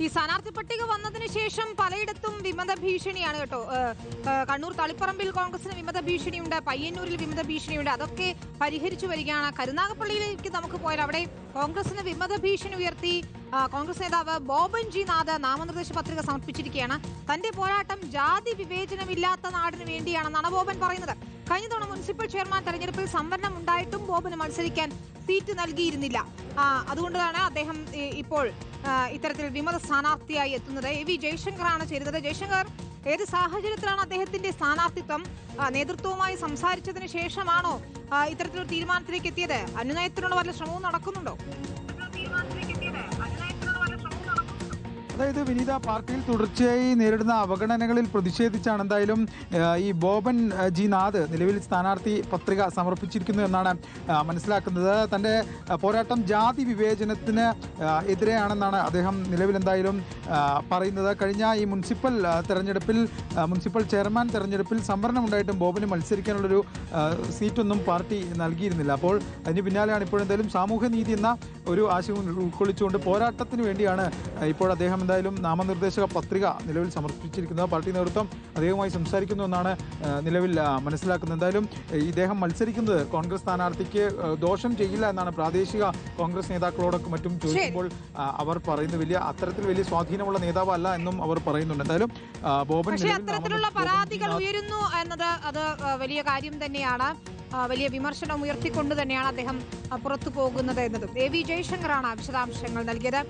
ഈ സ്ഥാനാർത്ഥി പട്ടിക വന്നതിന് ശേഷം പലയിടത്തും വിമത ഭീഷണിയാണ് കേട്ടോ. കണ്ണൂർ തളിപ്പറമ്പിൽ കോൺഗ്രസിന് വിമത ഭീഷണിയുണ്ട്, പയ്യന്നൂരിൽ വിമത ഭീഷണിയുണ്ട്. അതൊക്കെ പരിഹരിച്ചു വരികയാണ്. കരുനാഗപ്പള്ളിയിലേക്ക് നമുക്ക് പോയാൽ അവിടെ കോൺഗ്രസിന് വിമത ഭീഷണി ഉയർത്തി കോൺഗ്രസ് നേതാവ് ബോബൻ ജി നാഥ് നാമനിർദ്ദേശ പത്രിക സമർപ്പിച്ചിരിക്കുകയാണ്. തന്റെ പോരാട്ടം ജാതി വിവേചനമില്ലാത്ത നാടിന് വേണ്ടിയാണെന്നാണ് ബോബൻ പറയുന്നത്. കഴിഞ്ഞ തവണ മുനിസിപ്പൽ ചെയർമാൻ തെരഞ്ഞെടുപ്പിൽ സംവരണം ഉണ്ടായിട്ടും ബോബന് മത്സരിക്കാൻ സീറ്റ് നൽകിയിരുന്നില്ല. അതുകൊണ്ടാണ് അദ്ദേഹം ഇപ്പോൾ ഇത്തരത്തിൽ വിമത സ്ഥാനാർത്ഥിയായി എത്തുന്നത്. എ വി ജയശങ്കറാണ് ചേരുന്നത്. ജയശങ്കർ, ഏത് സാഹചര്യത്തിലാണ് അദ്ദേഹത്തിന്റെ സ്ഥാനാർത്ഥിത്വം? നേതൃത്വവുമായി സംസാരിച്ചതിന് ശേഷമാണോ ഇത്തരത്തിലൊരു തീരുമാനത്തിലേക്ക് എത്തിയത്? അനുനയത്തിനുള്ള വല്ല ശ്രമവും നടക്കുന്നുണ്ടോ? അതായത് വിനീത, പാർട്ടിയിൽ തുടർച്ചയായി നേരിടുന്ന അവഗണനകളിൽ പ്രതിഷേധിച്ചാണ് എന്തായാലും ഈ ബോബൻ ജി നാഥ് നിലവിൽ സ്ഥാനാർത്ഥി പത്രിക സമർപ്പിച്ചിരിക്കുന്നു എന്നാണ് മനസ്സിലാക്കുന്നത്. തൻ്റെ പോരാട്ടം ജാതി വിവേചനത്തിന് എതിരെയാണെന്നാണ് അദ്ദേഹം നിലവിൽ എന്തായാലും പറയുന്നത്. കഴിഞ്ഞ ഈ മുനിസിപ്പൽ തെരഞ്ഞെടുപ്പിൽ, മുനിസിപ്പൽ ചെയർമാൻ തെരഞ്ഞെടുപ്പിൽ സംവരണം ഉണ്ടായിട്ടും ബോബന് മത്സരിക്കാനുള്ളൊരു സീറ്റൊന്നും പാർട്ടി നൽകിയിരുന്നില്ല. അപ്പോൾ അതിന് പിന്നാലെയാണ് ഇപ്പോഴെന്തായാലും സാമൂഹ്യനീതി എന്ന ഒരു ആശയം ഉൾക്കൊള്ളിച്ചുകൊണ്ട് പോരാട്ടത്തിന് വേണ്ടിയാണ് ഇപ്പോൾ അദ്ദേഹം എന്തായാലും നാമനിർദ്ദേശക പത്രിക നിലവിൽ സമർപ്പിച്ചിരിക്കുന്നത്. പാർട്ടി നേതൃത്വം അദ്ദേഹവുമായി സംസാരിക്കുന്നു എന്നാണ് നിലവിൽ മനസ്സിലാക്കുന്നത്. എന്തായാലും ഇദ്ദേഹം മത്സരിക്കുന്നത് കോൺഗ്രസ് സ്ഥാനാർത്ഥിക്ക് ദോഷം ചെയ്യില്ല എന്നാണ് പ്രാദേശിക കോൺഗ്രസ് നേതാക്കളോടൊക്കെ മറ്റും ചോദിക്കുമ്പോൾ അവർ പറയുന്നത്. അത്തരത്തിൽ വലിയ സ്വാധീനമുള്ള നേതാവല്ല എന്നും അവർ പറയുന്നുണ്ട്. എന്തായാലും ബോബൻ അത്തരത്തിലുള്ള പരാതികൾ ഉയരുന്നു എന്നത് അത് വലിയ കാര്യം തന്നെയാണ്. വലിയ വിമർശനം ഉയർത്തിക്കൊണ്ട് തന്നെയാണ് അദ്ദേഹം പുറത്തു പോകുന്നത് എന്നതും. എ വി ജയശങ്കറാണ് വിശദാംശങ്ങൾ നൽകിയത്.